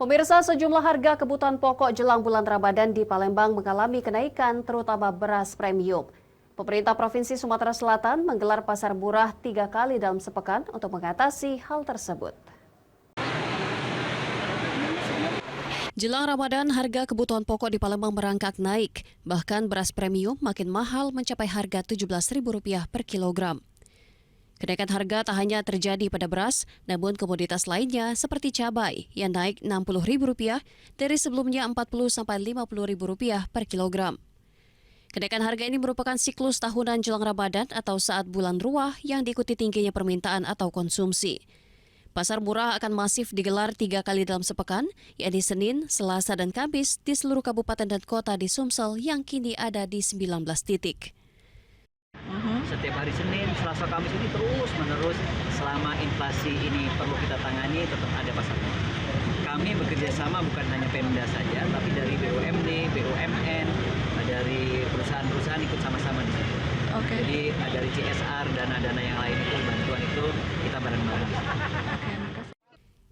Pemirsa, sejumlah harga kebutuhan pokok jelang bulan Ramadan di Palembang mengalami kenaikan, terutama beras premium. Pemerintah Provinsi Sumatera Selatan menggelar pasar murah 3 kali dalam sepekan untuk mengatasi hal tersebut. Jelang Ramadan, harga kebutuhan pokok di Palembang merangkak naik. Bahkan beras premium makin mahal mencapai harga Rp17.000 per kilogram. Kenaikan harga tak hanya terjadi pada beras, namun komoditas lainnya seperti cabai yang naik Rp60.000 dari sebelumnya Rp40-Rp50.000 per kilogram. Kenaikan harga ini merupakan siklus tahunan jelang Ramadan atau saat bulan ruah yang diikuti tingginya permintaan atau konsumsi. Pasar murah akan masif digelar 3 kali dalam sepekan, yakni Senin, Selasa, dan Kamis di seluruh kabupaten dan kota di Sumsel yang kini ada di 19 titik. Setiap hari Senin, Selasa, Kamis ini terus-menerus selama inflasi ini perlu kita tangani, tetap ada pasar murah. Kami bekerja sama bukan hanya Pemda saja, tapi dari BUMD, BUMN, dari perusahaan-perusahaan ikut sama-sama di situ. Jadi dari CSR, dana-dana yang lain itu, bantuan itu kita bareng-bareng.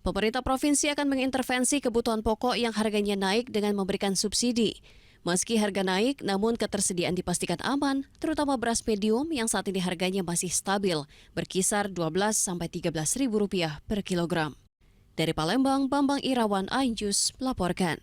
Pemerintah provinsi akan mengintervensi kebutuhan pokok yang harganya naik dengan memberikan subsidi. Meski harga naik, namun ketersediaan dipastikan aman, terutama beras medium yang saat ini harganya masih stabil, berkisar Rp12-Rp13.000 per kilogram. Dari Palembang, Bambang Irawan, iNews melaporkan.